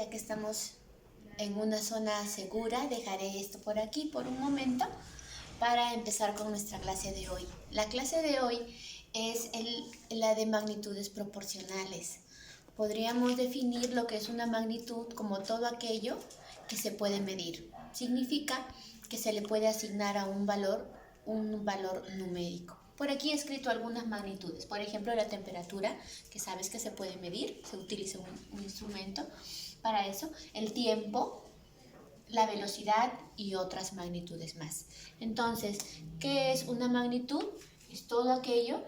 ya que estamos en una zona segura, dejaré esto por aquí por un momento para empezar con nuestra clase de hoy. La clase de hoy es la de magnitudes proporcionales. Podríamos definir lo que es una magnitud como todo aquello que se puede medir. Significa que se le puede asignar a un valor numérico. Por aquí he escrito algunas magnitudes. Por ejemplo, la temperatura, que sabes que se puede medir, se utiliza un instrumento para eso. El tiempo, la velocidad y otras magnitudes más. Entonces, ¿qué es una magnitud? Es todo aquello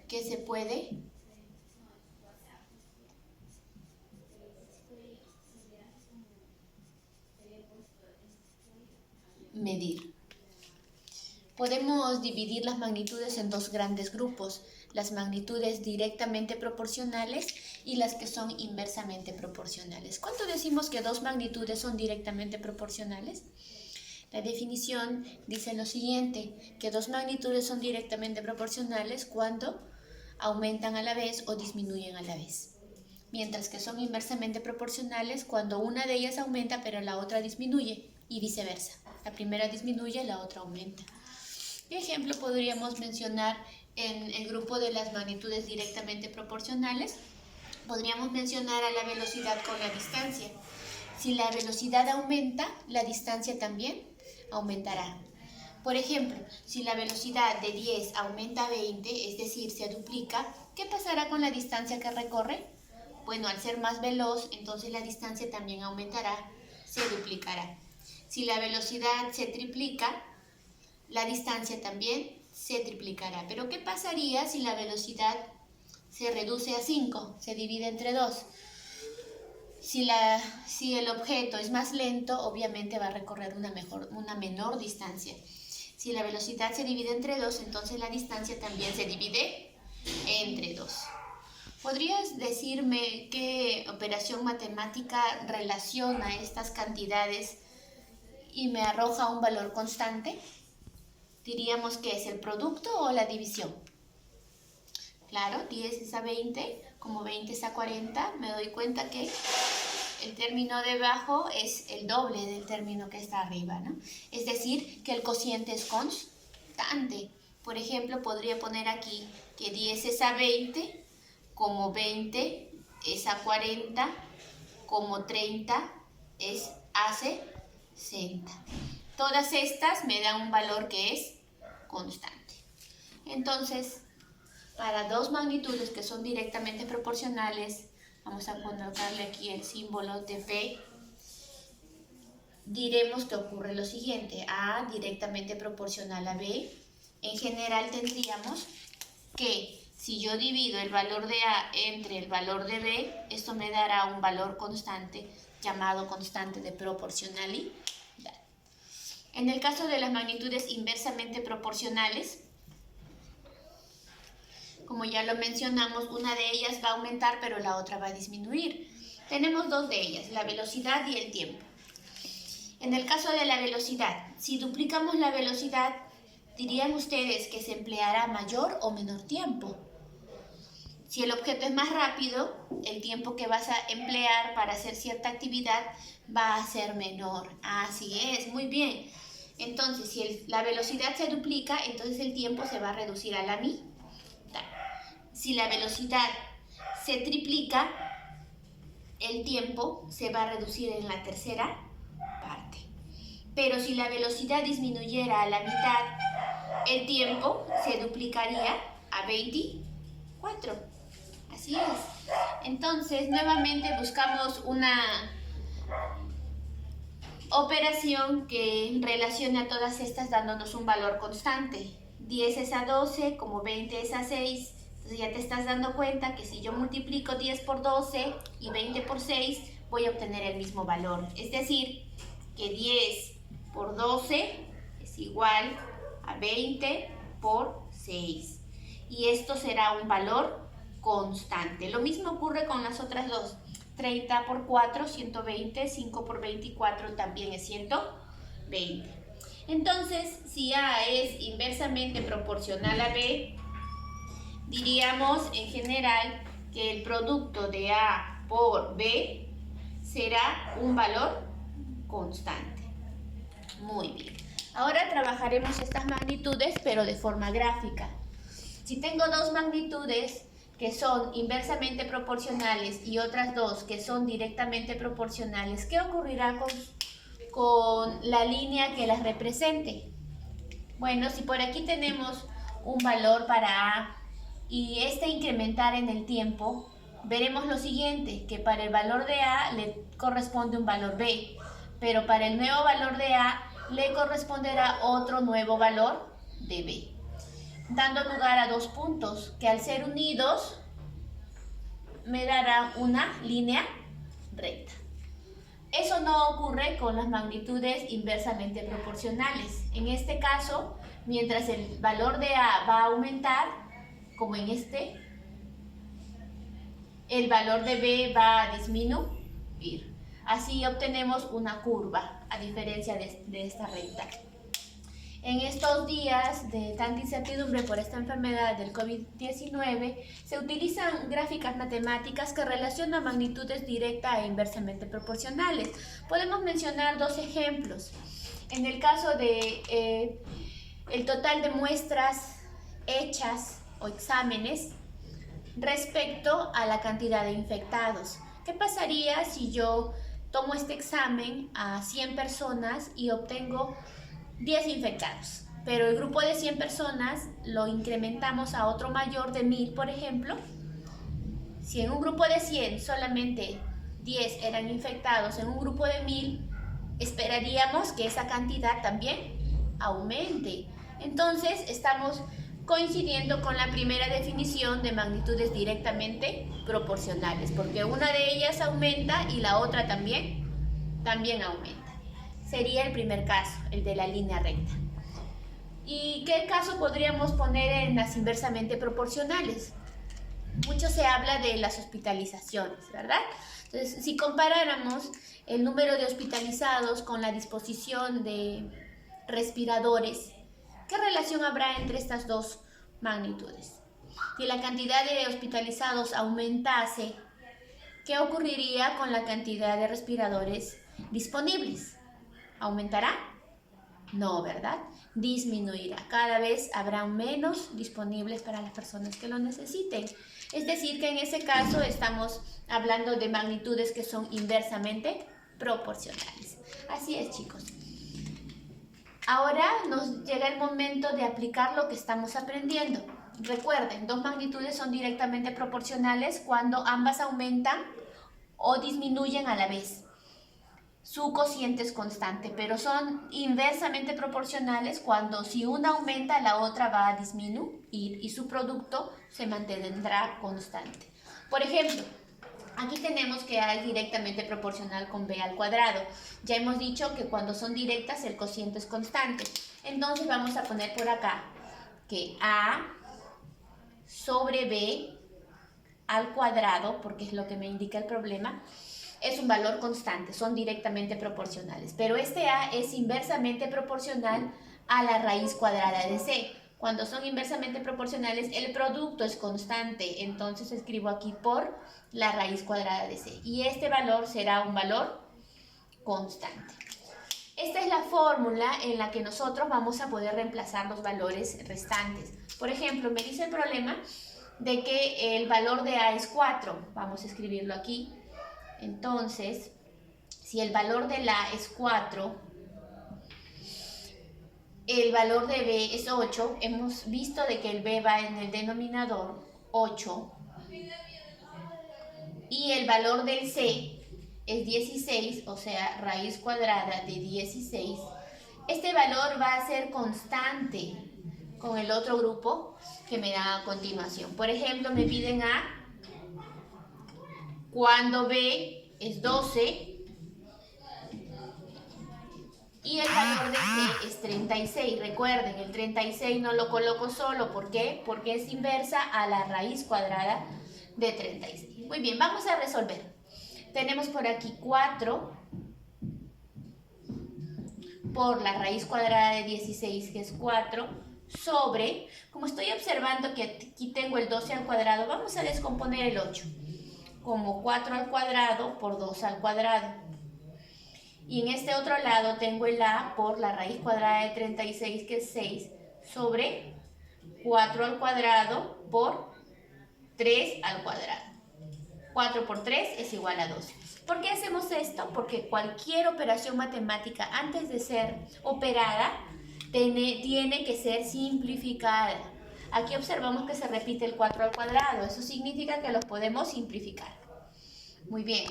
que se puede medir. Podemos dividir las magnitudes en dos grandes grupos, las magnitudes directamente proporcionales y las que son inversamente proporcionales. ¿Cuánto decimos que dos magnitudes son directamente proporcionales? La definición dice lo siguiente, que dos magnitudes son directamente proporcionales cuando aumentan a la vez o disminuyen a la vez, mientras que son inversamente proporcionales cuando una de ellas aumenta pero la otra disminuye y viceversa. La primera disminuye, la otra aumenta. De ejemplo, podríamos mencionar en el grupo de las magnitudes directamente proporcionales, podríamos mencionar a la velocidad con la distancia. Si la velocidad aumenta, la distancia también aumentará. Por ejemplo, si la velocidad de 10 aumenta a 20, es decir, se duplica, ¿qué pasará con la distancia que recorre? Bueno, al ser más veloz, entonces la distancia también aumentará, se duplicará. Si la velocidad se triplica, la distancia también se triplicará. Pero ¿qué pasaría si la velocidad se reduce a 5, se divide entre 2? Si el objeto es más lento, obviamente va a recorrer una menor distancia. Si la velocidad se divide entre 2, entonces la distancia también se divide entre 2. ¿Podrías decirme qué operación matemática relaciona estas cantidades y me arroja un valor constante? Diríamos que es el producto o la división. Claro, 10 es a 20, como 20 es a 40, me doy cuenta que el término debajo es el doble del término que está arriba, ¿no? Es decir, que el cociente es constante. Por ejemplo, podría poner aquí que 10 es a 20, como 20 es a 40, como 30 es a 60. Todas estas me dan un valor que es constante. Entonces, para dos magnitudes que son directamente proporcionales, vamos a colocarle aquí el símbolo de P, diremos que ocurre lo siguiente, A directamente proporcional a B. En general tendríamos que si yo divido el valor de A entre el valor de B, esto me dará un valor constante llamado constante de proporcionalidad. En el caso de las magnitudes inversamente proporcionales, como ya lo mencionamos, una de ellas va a aumentar pero la otra va a disminuir. Tenemos dos de ellas, la velocidad y el tiempo. En el caso de la velocidad, si duplicamos la velocidad, dirían ustedes que se empleará mayor o menor tiempo. Si el objeto es más rápido, el tiempo que vas a emplear para hacer cierta actividad va a ser menor. Así es, muy bien. Entonces, si la velocidad se duplica, entonces el tiempo se va a reducir a la mitad. Si la velocidad se triplica, el tiempo se va a reducir en la tercera parte. Pero si la velocidad disminuyera a la mitad, el tiempo se duplicaría a 24. Así es. Entonces, nuevamente buscamos una operación que relacione a todas estas dándonos un valor constante. 10 es a 12, como 20 es a 6. Entonces ya te estás dando cuenta que si yo multiplico 10 por 12 y 20 por 6, voy a obtener el mismo valor. Es decir, que 10 por 12 es igual a 20 por 6. Y esto será un valor constante. Lo mismo ocurre con las otras dos. 30 por 4, 120, 5 por 24 también es 120. Entonces, si A es inversamente proporcional a B, Diríamos en general que el producto de A por B será un valor constante. Muy bien. Ahora trabajaremos estas magnitudes, pero de forma gráfica. Si tengo dos magnitudes que son inversamente proporcionales y otras dos que son directamente proporcionales, ¿qué ocurrirá con la línea que las represente? Bueno, si por aquí tenemos un valor para A y este incrementar en el tiempo, veremos lo siguiente, que para el valor de A le corresponde un valor B, pero para el nuevo valor de A le corresponderá otro nuevo valor de B, dando lugar a dos puntos que al ser unidos me dará una línea recta. Eso no ocurre con las magnitudes inversamente proporcionales. En este caso, mientras el valor de A va a aumentar, como en este, el valor de B va a disminuir. Así obtenemos una curva, a diferencia de esta recta. En estos días de tanta incertidumbre por esta enfermedad del COVID-19, se utilizan gráficas matemáticas que relacionan magnitudes directa e inversamente proporcionales. Podemos mencionar dos ejemplos. En el caso de el total de muestras hechas o exámenes respecto a la cantidad de infectados. ¿Qué pasaría si yo tomo este examen a 100 personas y obtengo 10 infectados, pero el grupo de 100 personas lo incrementamos a otro mayor de 1000, por ejemplo? Si en un grupo de 100 solamente 10 eran infectados, en un grupo de 1000 esperaríamos que esa cantidad también aumente. Entonces estamos coincidiendo con la primera definición de magnitudes directamente proporcionales, porque una de ellas aumenta y la otra también aumenta. Sería el primer caso, el de la línea recta. ¿Y qué caso podríamos poner en las inversamente proporcionales? Mucho se habla de las hospitalizaciones, ¿verdad? Entonces, si comparáramos el número de hospitalizados con la disposición de respiradores, ¿qué relación habrá entre estas dos magnitudes? Si la cantidad de hospitalizados aumentase, ¿qué ocurriría con la cantidad de respiradores disponibles? ¿Aumentará? No, ¿verdad? Disminuirá. Cada vez habrá menos disponibles para las personas que lo necesiten. Es decir, que en ese caso estamos hablando de magnitudes que son inversamente proporcionales. Así es, chicos. Ahora nos llega el momento de aplicar lo que estamos aprendiendo. Recuerden, dos magnitudes son directamente proporcionales cuando ambas aumentan o disminuyen a la vez. Su cociente es constante, pero son inversamente proporcionales cuando si una aumenta, la otra va a disminuir y su producto se mantendrá constante. Por ejemplo, aquí tenemos que A es directamente proporcional con B al cuadrado. Ya hemos dicho que cuando son directas el cociente es constante. Entonces vamos a poner por acá que A sobre B al cuadrado, porque es lo que me indica el problema, es un valor constante, son directamente proporcionales. Pero este A es inversamente proporcional a la raíz cuadrada de C. Cuando son inversamente proporcionales, el producto es constante. Entonces escribo aquí por la raíz cuadrada de C. Y este valor será un valor constante. Esta es la fórmula en la que nosotros vamos a poder reemplazar los valores restantes. Por ejemplo, me dice el problema de que el valor de A es 4. Vamos a escribirlo aquí. Entonces, si el valor de la es 4, el valor de B es 8, hemos visto de que el B va en el denominador 8, y el valor del C es 16, o sea, raíz cuadrada de 16. Este valor va a ser constante con el otro grupo que me da a continuación. Por ejemplo, me piden A cuando B es 12 y el valor de C es 36. Recuerden, el 36 no lo coloco solo. ¿Por qué? Porque es inversa a la raíz cuadrada de 36. Muy bien, vamos a resolver. Tenemos por aquí 4 por la raíz cuadrada de 16, que es 4, sobre, como estoy observando que aquí tengo el 12 al cuadrado, vamos a descomponer el 8 como 4 al cuadrado por 2 al cuadrado. Y en este otro lado tengo el a por la raíz cuadrada de 36, que es 6, sobre 4 al cuadrado por 3 al cuadrado. 4 por 3 es igual a 12. ¿Por qué hacemos esto? Porque cualquier operación matemática, antes de ser operada, tiene que ser simplificada. Aquí observamos que se repite el 4 al cuadrado. Eso significa que los podemos simplificar. Muy bien.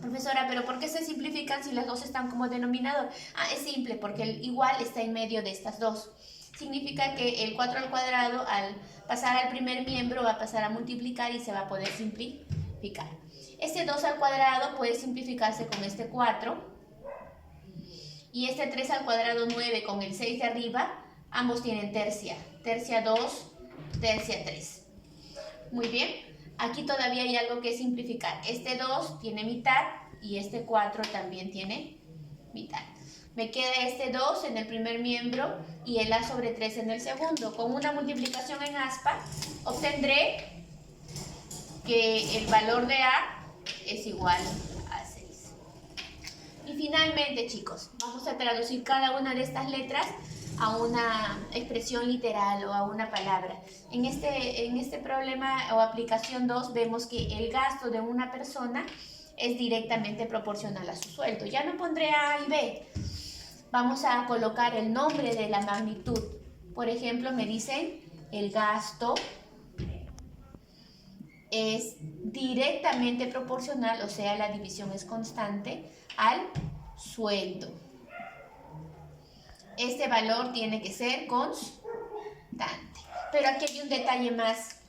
Profesora, ¿pero por qué se simplifican si las dos están como denominador? Es simple, porque el igual está en medio de estas dos. Significa que el 4 al cuadrado, al pasar al primer miembro, va a pasar a multiplicar y se va a poder simplificar. Este 2 al cuadrado puede simplificarse con este 4. Y este 3 al cuadrado 9 con el 6 de arriba, ambos tienen tercia. Tercia 2, tercia 3. Muy bien. Aquí todavía hay algo que simplificar. Este 2 tiene mitad y este 4 también tiene mitad. Me queda este 2 en el primer miembro y el a sobre 3 en el segundo. Con una multiplicación en aspa obtendré que el valor de a es igual a 6. Y finalmente, chicos, vamos a traducir cada una de estas letras a una expresión literal o a una palabra. En este problema o aplicación 2 vemos que el gasto de una persona es directamente proporcional a su sueldo. Ya no pondré A y B. Vamos a colocar el nombre de la magnitud. Por ejemplo, me dicen el gasto es directamente proporcional, o sea, la división es constante, al sueldo. Este valor tiene que ser constante. Pero aquí hay un detalle más.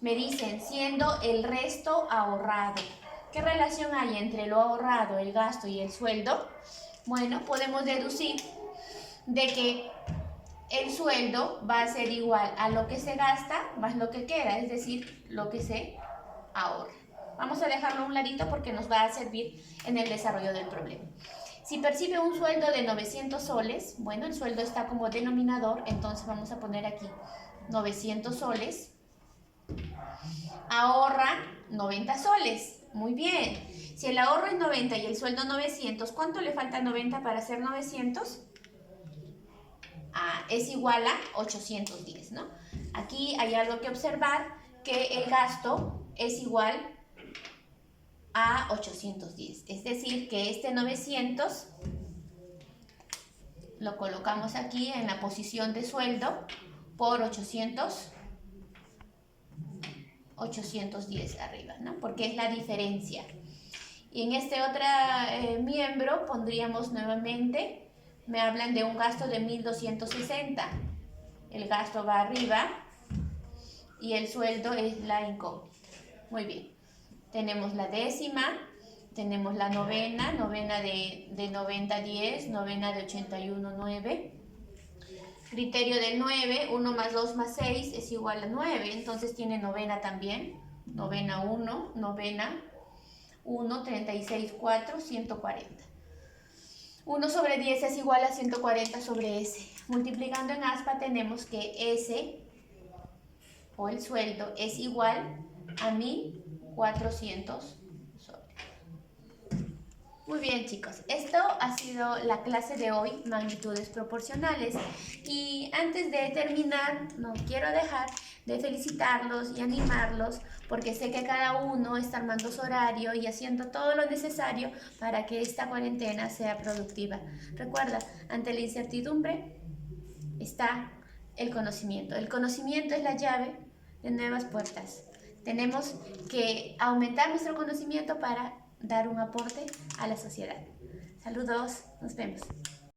Me dicen, siendo el resto ahorrado. ¿Qué relación hay entre lo ahorrado, el gasto y el sueldo? Bueno, podemos deducir de que el sueldo va a ser igual a lo que se gasta más lo que queda, es decir, lo que se ahorra. Vamos a dejarlo a un ladito porque nos va a servir en el desarrollo del problema. Si percibe un sueldo de 900 soles, bueno, el sueldo está como denominador, entonces vamos a poner aquí 900 soles. Ahorra 90 soles. Muy bien. Si el ahorro es 90 y el sueldo 900, ¿cuánto le falta a 90 para hacer 900? Es igual a 810, ¿no? Aquí hay algo que observar, que el gasto es igual a 810. Es decir, que este 900 lo colocamos aquí en la posición de sueldo por 810 arriba, ¿no? Porque es la diferencia. Y en este otro miembro pondríamos nuevamente, me hablan de un gasto de 1260. El gasto va arriba y el sueldo es la incógnita. Muy bien. Tenemos la décima, tenemos la novena, novena de 90-10, novena de 81-9. Criterio del 9, 1 más 2 más 6 es igual a 9, entonces tiene novena también. Novena 1, novena 1, 36, 4, 140. 1 sobre 10 es igual a 140 sobre S. Multiplicando en aspa tenemos que S, o el sueldo, es igual a 1400 soles. Muy bien, chicos, esto ha sido la clase de hoy, magnitudes proporcionales. Y antes de terminar, no quiero dejar de felicitarlos y animarlos, porque sé que cada uno está armando su horario y haciendo todo lo necesario para que esta cuarentena sea productiva. Recuerda, ante la incertidumbre está el conocimiento. El conocimiento es la llave de nuevas puertas. Tenemos que aumentar nuestro conocimiento para dar un aporte a la sociedad. Saludos, nos vemos.